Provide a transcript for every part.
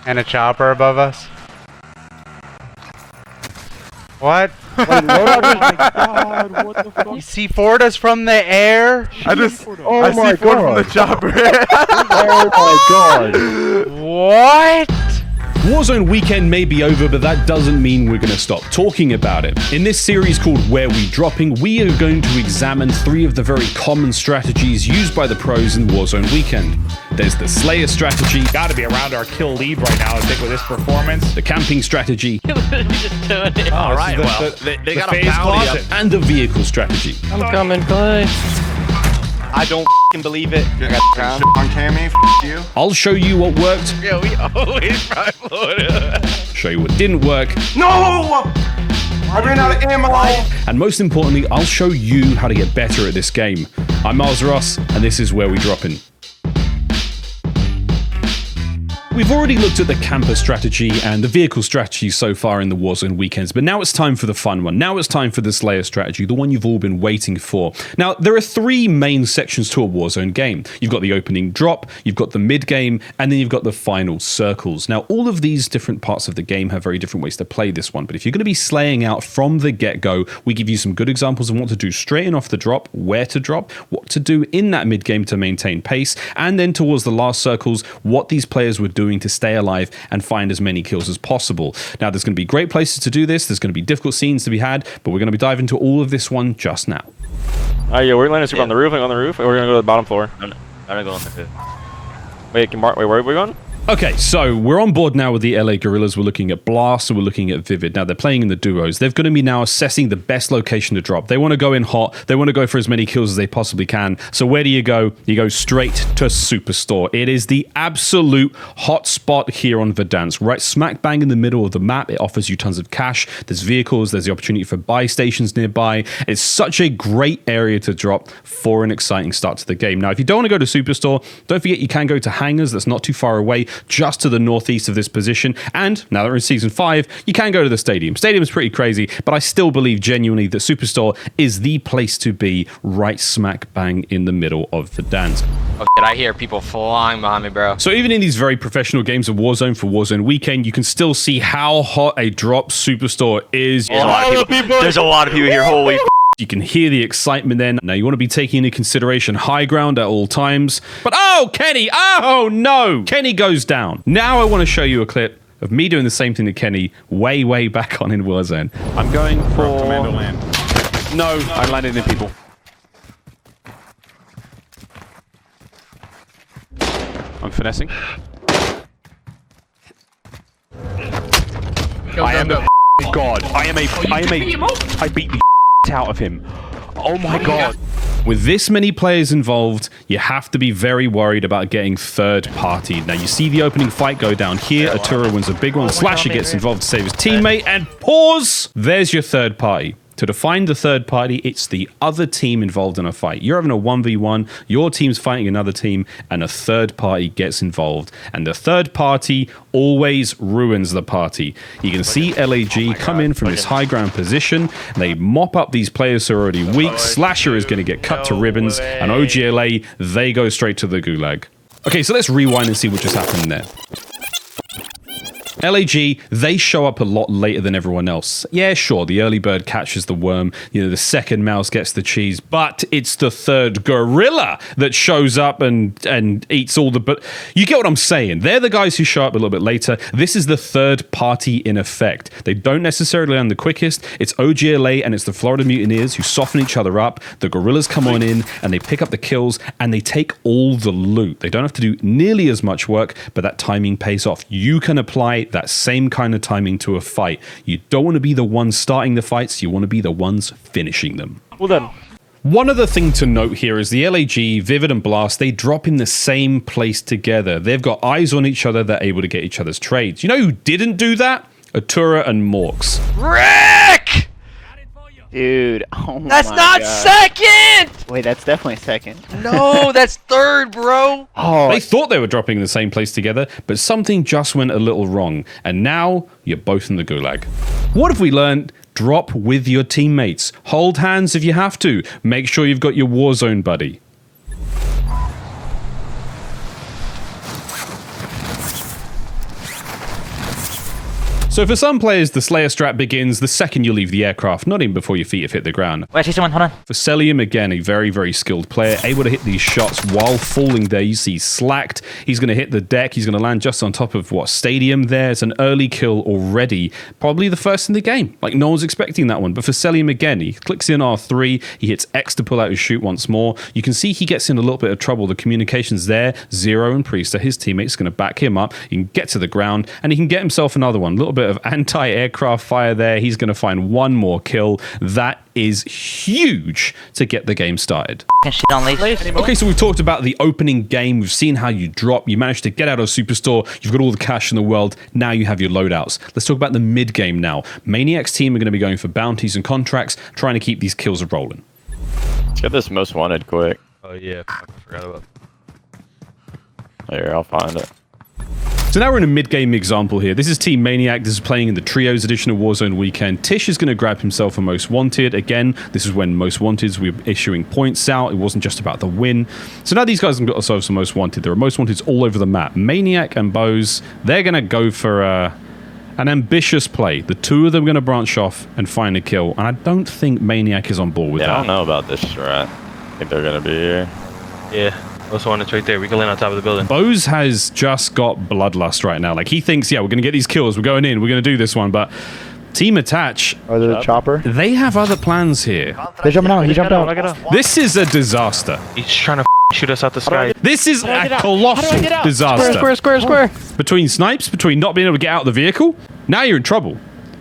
And a chopper above us. What? Oh my god, what the fuck? You C4'd us from the air? I C4'd from the chopper. Oh my god. What? Warzone Weekend may be over, but that doesn't mean we're going to stop talking about it. In this series called Where We Droppin, we are going to examine 3 of the very common strategies used by the pros in Warzone Weekend. There's the Slayer strategy. Gotta be around our kill lead right now, I think, with this performance. The camping strategy. Just doing it. Alright, well, they got a FaZe bounty closet. And the vehicle strategy. I'm coming, Clay. I don't f***ing believe it. You got shit on Cammy, f*** you. I'll show you what worked, Yeah, we always front Florida. show you what didn't work, No! I ran out of ammo! and most importantly, I'll show you how to get better at this game. I'm Miles Ross, and this is Where We Droppin. We've already looked at the camper strategy and the vehicle strategy so far in the Warzone Weekends, but now it's time for the fun one. Now it's time for the Slayer strategy, the one you've all been waiting for. Now, there are 3 main sections to a Warzone game. You've got the opening drop, you've got the mid game, and then you've got the final circles. Now, all of these different parts of the game have very different ways to play this one, but if you're going to be slaying out from the get-go, we give you some good examples of what to do straight in off the drop, where to drop, what to do in that mid game to maintain pace, and then towards the last circles, what these players were doing to stay alive and find as many kills as possible. Now, there's going to be great places to do this, there's going to be difficult scenes to be had, but we're going to be diving into all of this one just now. Yeah, we're landing super on the roof, or we're gonna go to the bottom floor. I'm gonna go on the fifth. Wait, wait, where are we going? Okay, so we're on board now with the LA Guerrillas. We're looking at Blazt and we're looking at Vivid. Now, they're playing in the duos. They're going to be now assessing the best location to drop. They want to go in hot. They want to go for as many kills as they possibly can. So where do you go? You go straight to Superstore. It is the absolute hot spot here on Verdansk. Right smack bang in the middle of the map. It offers you tons of cash. There's vehicles. There's the opportunity for buy stations nearby. It's such a great area to drop for an exciting start to the game. Now, if you don't want to go to Superstore, don't forget you can go to Hangars. That's not too far away, just to the northeast of this position. And now that we're in Season 5, you can go to the Stadium. Stadium's pretty crazy, but I still believe genuinely that Superstore is the place to be, right smack bang in the middle of Verdansk. Oh shit, I hear people flying behind me, bro. So even in these very professional games of Warzone for Warzone Weekend, you can still see how hot a drop Superstore is. There's a lot of people here, holy f***. You can hear the excitement then. Now, you want to be taking into consideration high ground at all times. But oh, Kenny! Oh, no! Kenny goes down. Now I want to show you a clip of me doing the same thing to Kenny way, way back on in Warzone. I'm going for... Commando land. No, I'm landing in people. I'm finessing. I am the god. I beat the out of him. Oh my god. With this many players involved, you have to be very worried about getting third party. Now, you see the opening fight go down here. Atura wins a big one. Slasher gets involved to save his teammate. And pause! There's your third party. To define the third party, it's the other team involved in a fight. You're having a 1v1, your team's fighting another team, and a third party gets involved. And the third party always ruins the party. You can see LAG come in from this high ground position. They mop up these players who are already weak. Slasher is going to get cut to ribbons. And OGLA, they go straight to the gulag. Okay, so let's rewind and see what just happened there. LAG, they show up a lot later than everyone else. Yeah, sure, the early bird catches the worm, you know, the second mouse gets the cheese, but it's the third gorilla that shows up and eats all the... But you get what I'm saying. They're the guys who show up a little bit later. This is the third party in effect. They don't necessarily land the quickest. It's OGLA and it's the Florida Mutineers who soften each other up. The gorillas come on in and they pick up the kills and they take all the loot. They don't have to do nearly as much work, but that timing pays off. You can apply that same kind of timing to a fight. You don't want to be the ones starting the fights, you want to be the ones finishing them. Well done. One other thing to note here is the LAG, Vivid and Blazt, they drop in the same place together. They've got eyes on each other, they're able to get each other's trades. You know who didn't do that? Atura and Morks. Rick! Dude, oh my That's not God. second! Wait, that's definitely second. No, that's third, bro. Oh, They thought they were dropping in the same place together, but something just went a little wrong, and now you're both in the gulag. What have we learned? Drop with your teammates. Hold hands if you have to. Make sure you've got your Warzone buddy. So for some players, the Slayer strat begins the second you leave the aircraft, not even before your feet have hit the ground. Wait, I see someone. Hold on. For Cellium, again, a very, very skilled player, able to hit these shots while falling there. You see slacked. He's going to hit the deck. He's going to land just on top of, Stadium there. It's an early kill already. Probably the first in the game. Like, no one's expecting that one. But for Cellium, again, he clicks in R3. He hits X to pull out his shoot once more. You can see he gets in a little bit of trouble. The communication's there. Zero and Priester, his teammates, going to back him up. He can get to the ground, and he can get himself another one. A little bit of anti-aircraft fire there. He's going to find one more kill. That is huge to get the game started. Shit on leash. Okay, so we've talked about the opening game. We've seen how you drop. You managed to get out of Superstore. You've got all the cash in the world. Now you have your loadouts. Let's talk about the mid game now. Maniac's team are going to be going for bounties and contracts, trying to keep these kills rolling. Let's get this most wanted quick. Oh yeah, fuck, I forgot about. Here, I'll find it. So now we're in a mid-game example here. This is Team Maniac. This is playing in the Trios edition of Warzone Weekend. Tish is going to grab himself a Most Wanted. Again, this is when Most Wanteds were issuing points out. It wasn't just about the win. So now these guys have got themselves a Most Wanted. There are Most Wanteds all over the map. Maniac and Boz, they're going to go for an ambitious play. The two of them are going to branch off and find a kill. And I don't think Maniac is on board with that. I don't know about this strat. I think they're going to be here. Yeah. Also one that's right there. We can land on top of the building. Boz has just got bloodlust right now. Like, he thinks, yeah, we're going to get these kills. We're going in. We're going to do this one. But Team Attach, or the chopper, they have other plans here. They're jumping out. He jumped out. This is a disaster. He's trying to shoot us out the sky. This is a colossal disaster. Square. Between snipes, between not being able to get out of the vehicle, now you're in trouble.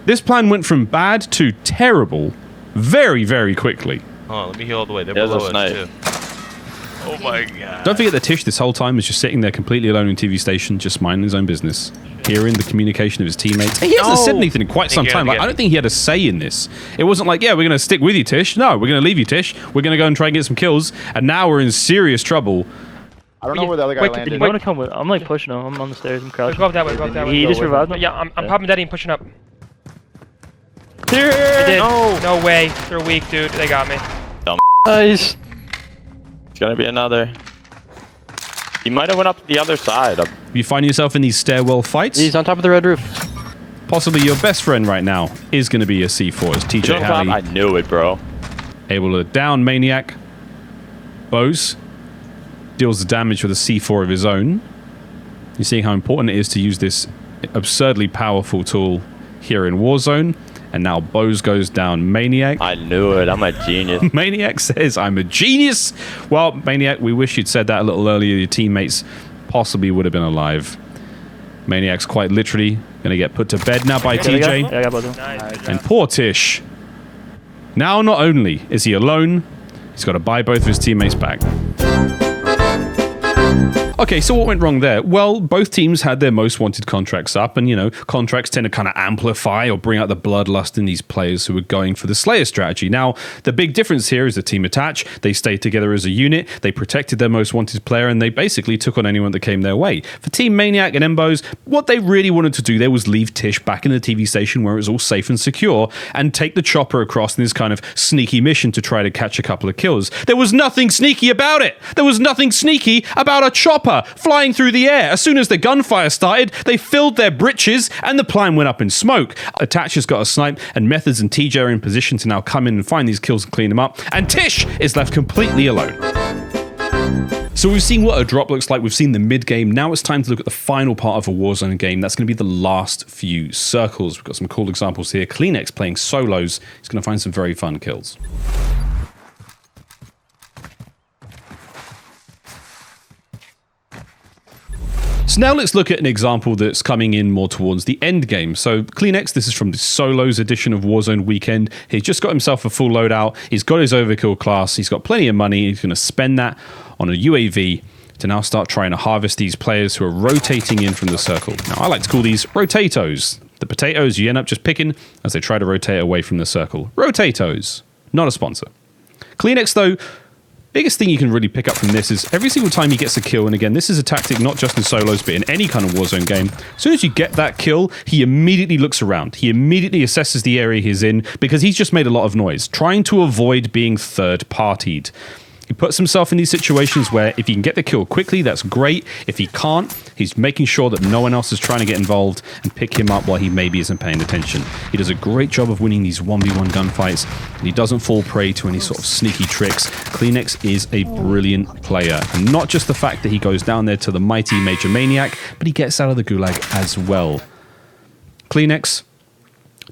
This plan went from bad to terrible very, very quickly. Oh, let me heal all the way. They're There's below a snipe. us, too. Oh my god. Don't forget that Tish this whole time is just sitting there completely alone in TV station, just minding his own business, hearing the communication of his teammates. He hasn't said anything in quite some time. Like, I don't think he had a say in this. It wasn't like, yeah, we're going to stick with you, Tish. No, we're going to leave you, Tish. We're going to go and try and get some kills. And now we're in serious trouble. I don't know where the other guy landed. You want to come with? I'm like pushing him. I'm on the stairs. I'm crouching. Go up that way. Go up that way. He just revived me? Yeah, I'm popping daddy and pushing up. Here! No way. They're weak, dude. They got me. Dumb. Nice. It's going to be another. He might have went up the other side. You find yourself in these stairwell fights. He's on top of the red roof. Possibly your best friend right now is going to be a C4 as TJHaLY. I knew it, bro. Able to down Maniac. Boz deals the damage with a C4 of his own. You're seeing how important it is to use this absurdly powerful tool here in Warzone. And now Boz goes down Maniac. I knew it. I'm a genius. Maniac says, I'm a genius. Well, Maniac, we wish you'd said that a little earlier. Your teammates possibly would have been alive. Maniac's quite literally going to get put to bed now by TJ. Yeah, I got both of them. And poor Tish. Now, not only is he alone, he's got to buy both of his teammates back. Okay, so what went wrong there? Well, both teams had their most wanted contracts up, and, you know, contracts tend to kind of amplify or bring out the bloodlust in these players who are going for the Slayer strategy. Now, the big difference here is the team Attach. They stayed together as a unit, they protected their most wanted player, and they basically took on anyone that came their way. For Team Maniac and Embos, what they really wanted to do there was leave Tish back in the TV station where it was all safe and secure, and take the chopper across in this kind of sneaky mission to try to catch a couple of kills. There was nothing sneaky about it! There was nothing sneaky about a chopper flying through the air. As soon as the gunfire started, they filled their britches and the plane went up in smoke. Attach has got a snipe, and Methods and TJ are in position to now come in and find these kills and clean them up, and Tish is left completely alone. So we've seen what a drop looks like, we've seen the mid game, now it's time to look at the final part of a Warzone game. That's going to be the last few circles. We've got some cool examples here. CleanX playing solos, he's going to find some very fun kills. So now let's look at an example that's coming in more towards the end game. So CleanX, this is from the solos edition of Warzone Weekend. He's just got himself a full loadout. He's got his overkill class. He's got plenty of money. He's going to spend that on a UAV to now start trying to harvest these players who are rotating in from the circle. Now, I like to call these rotatos. The potatoes you end up just picking as they try to rotate away from the circle. Rotatos, not a sponsor. CleanX, though, biggest thing you can really pick up from this is every single time he gets a kill, and again, this is a tactic not just in solos, but in any kind of Warzone game. As soon as you get that kill, he immediately looks around. He immediately assesses the area he's in because he's just made a lot of noise, trying to avoid being third-partied. He puts himself in these situations where if he can get the kill quickly, that's great. If he can't, he's making sure that no one else is trying to get involved and pick him up while he maybe isn't paying attention. He does a great job of winning these 1v1 gunfights, and he doesn't fall prey to any sort of sneaky tricks. CleanX is a brilliant player, and not just the fact that he goes down there to the mighty Major Maniac, but he gets out of the gulag as well. CleanX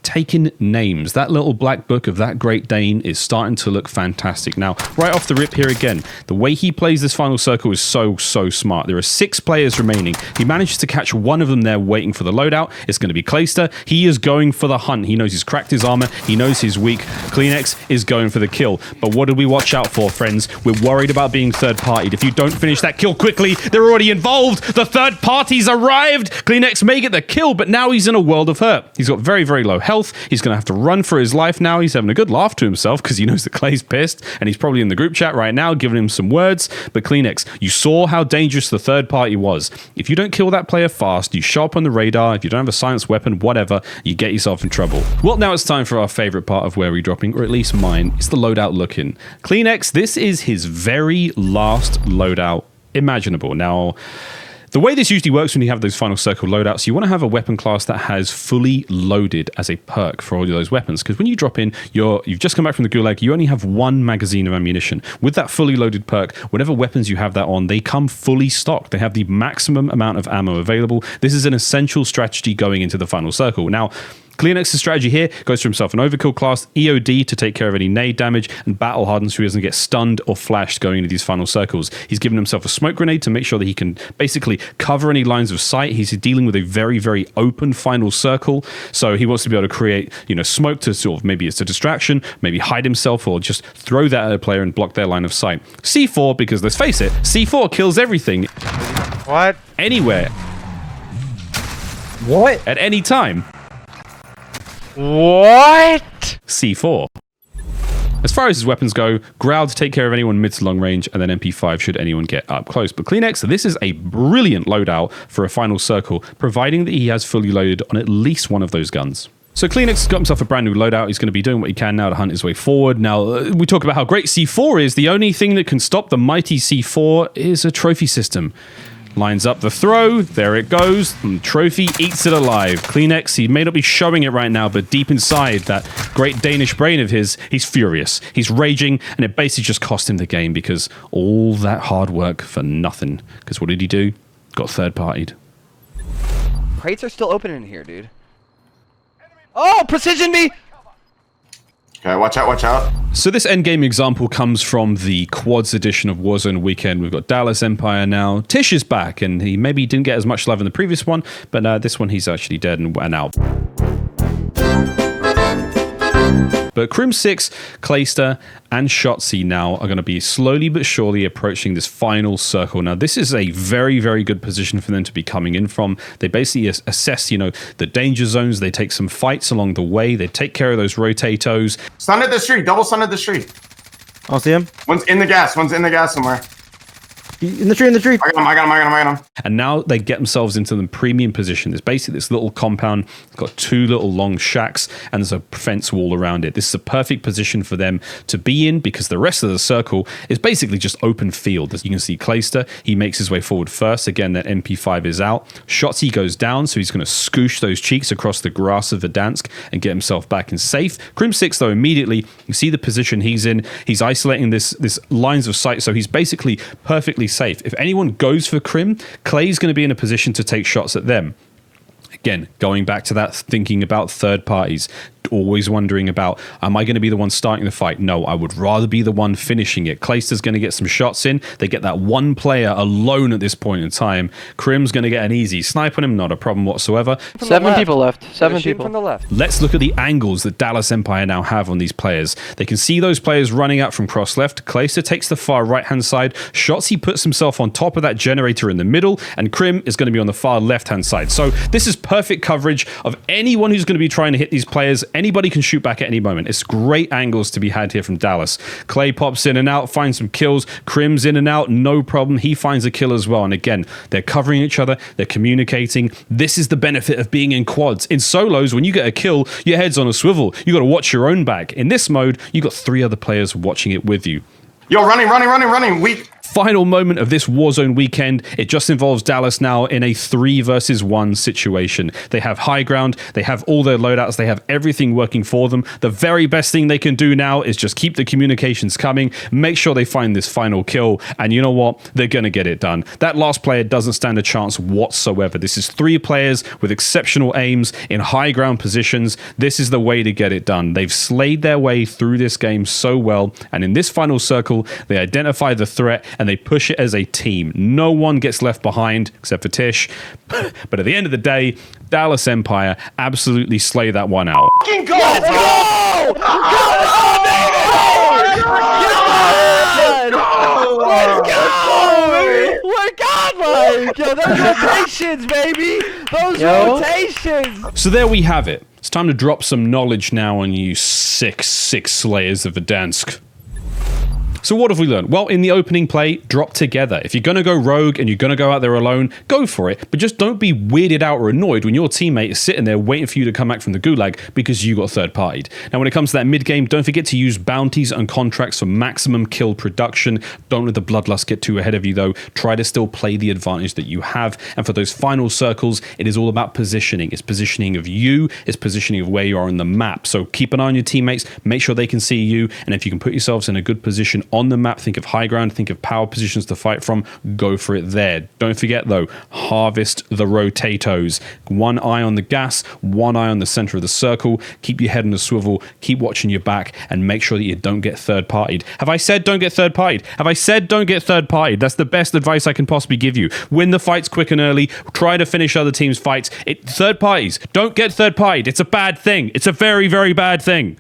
taking names. That little black book of that Great Dane is starting to look fantastic. Now, right off the rip here again, the way he plays this final circle is so smart. There are 6 players remaining. He manages to catch one of them there waiting for the loadout. It's going to be Clayster. He is going for the hunt. He knows he's cracked his armor. He knows he's weak. CleanX is going for the kill. But what do we watch out for, friends? We're worried about being third-partied. If you don't finish that kill quickly, they're already involved. The third party's arrived. CleanX may get the kill, but now he's in a world of hurt. He's got very low health. He's going to have to run for his life now. He's having a good laugh to himself because he knows that Clay's pissed, and he's probably in the group chat right now giving him some words. But CleanX, you saw how dangerous the third party was. If you don't kill that player fast, you show up on the radar. If you don't have a silenced weapon, whatever, you get yourself in trouble. Well, now it's time for our favorite part of Where We Dropping, or at least mine. It's the loadout look-in. CleanX, this is his very last loadout imaginable. Now, the way this usually works when you have those final circle loadouts, you want to have a weapon class that has fully loaded as a perk for all of those weapons. Because when you drop in, you've just come back from the gulag, you only have 1 magazine of ammunition. With that fully loaded perk, whatever weapons you have that on, they come fully stocked. They have the maximum amount of ammo available. This is an essential strategy going into the final circle. Now, CleanX's strategy here goes for himself an overkill class, EOD to take care of any nade damage, and battle harden so he doesn't get stunned or flashed going into these final circles. He's given himself a smoke grenade to make sure that he can basically cover any lines of sight. He's dealing with a very open final circle, so he wants to be able to create, smoke to sort of, maybe it's a distraction, maybe hide himself, or just throw that at a player and block their line of sight. C4, because let's face it, C4 kills everything. What? Anywhere. What? At any time. What? C4. As far as his weapons go, Growl to take care of anyone mid to long range, and then MP5 should anyone get up close. But CleanX, this is a brilliant loadout for a final circle, providing that he has fully loaded on at least one of those guns. So CleanX has got himself a brand new loadout. He's going to be doing what he can now to hunt his way forward. Now, we talk about how great C4 is. The only thing that can stop the mighty C4 is a trophy system. Lines up the throw, there it goes, and Trophy eats it alive. CleanX, he may not be showing it right now, but deep inside that great Danish brain of his, he's furious. He's raging, and it basically just cost him the game because all that hard work for nothing. Because what did he do? Got third-partied. Crates are still open in here, dude. Oh, precision me! Okay, watch out, watch out. So this endgame example comes from the Quads edition of Warzone Weekend. We've got Dallas Empire now. Tish is back, and he maybe didn't get as much love in the previous one, but this one he's actually dead and out. But Crimsix, Clayster, and Shotzzy now are going to be slowly but surely approaching this final circle. Now, this is a very good position for them to be coming in from. They basically assess, the danger zones. They take some fights along the way. They take care of those rotatos. Stun at the street, double stun at the street. I don't see him. One's in the gas somewhere. In the tree. I got him. And now they get themselves into the premium position. There's basically this little compound. It's got 2 little long shacks, and there's a fence wall around it. This is a perfect position for them to be in because the rest of the circle is basically just open field. As you can see, Clayster, he makes his way forward first. Again, that MP5 is out. Shotzzy goes down, so he's going to scoosh those cheeks across the grass of Verdansk and get himself back in safe. Crimsix, though, immediately, you see the position he's in. He's isolating this lines of sight, so he's basically perfectly safe. If anyone goes for Crim, Clay's going to be in a position to take shots at them. Again, going back to that, thinking about third parties, always wondering about, am I going to be the one starting the fight? No, I would rather be the one finishing it. Clayster's going to get some shots in. They get that one player alone at this point in time. Crim's going to get an easy snipe on him, not a problem whatsoever. 7 people left. 7 people. From the left. Let's look at the angles that Dallas Empire now have on these players. They can see those players running out from cross left. Clayster takes the far right-hand side. Shotzzy puts himself on top of that generator in the middle, and Crim is going to be on the far left-hand side. So this is perfect coverage of anyone who's going to be trying to hit these players. Anybody can shoot back at any moment. It's great angles to be had here from Dallas. Clay pops in and out, finds some kills. Crim's in and out, no problem. He finds a kill as well. And again, they're covering each other. They're communicating. This is the benefit of being in quads. In solos, when you get a kill, your head's on a swivel. You got to watch your own back. In this mode, you got 3 other players watching it with you. Yo, running. Weak. Final moment of this Warzone weekend. It just involves Dallas now in a 3 versus 1 situation. They have high ground, they have all their loadouts, they have everything working for them. The very best thing they can do now is just keep the communications coming, make sure they find this final kill, and you know what? They're going to get it done. That last player doesn't stand a chance whatsoever. This is 3 players with exceptional aims in high ground positions. This is the way to get it done. They've slayed their way through this game so well, and in this final circle, they identify the threat and they push it as a team. No one gets left behind except for Tish. But at the end of the day, Dallas Empire absolutely slay that one out. Let's go! Let's go! We're godlike! Yo, those rotations, baby! Those rotations! So there we have it. It's time to drop some knowledge now on you sick slayers of Verdansk. So what have we learned? Well, in the opening play, drop together. If you're going to go rogue and you're going to go out there alone, go for it. But just don't be weirded out or annoyed when your teammate is sitting there waiting for you to come back from the gulag because you got third-partied. Now, when it comes to that mid-game, don't forget to use bounties and contracts for maximum kill production. Don't let the bloodlust get too ahead of you, though. Try to still play the advantage that you have. And for those final circles, it is all about positioning. It's positioning of you. It's positioning of where you are on the map. So keep an eye on your teammates. Make sure they can see you. And if you can put yourselves in a good position on the map, think of high ground, think of power positions to fight from, go for it there. Don't forget though, harvest the rotatos. One eye on the gas, one eye on the center of the circle, keep your head on the swivel, keep watching your back, and make sure that you don't get third-partied. Have I said don't get third-partied? Have I said don't get third-partied? That's the best advice I can possibly give you. Win the fights quick and early, try to finish other teams' fights. Third parties, don't get third-partied. It's a bad thing. It's a very, very bad thing.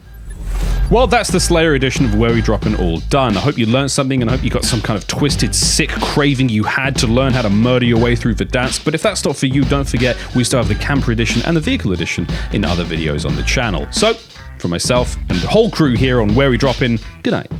Well, that's the Slayer edition of Where We Droppin' all done. I hope you learned something and I hope you got some kind of twisted, sick craving you had to learn how to murder your way through Verdansk. But if that's not for you, don't forget, we still have the camper edition and the vehicle edition in other videos on the channel. So, for myself and the whole crew here on Where We Droppin', good night.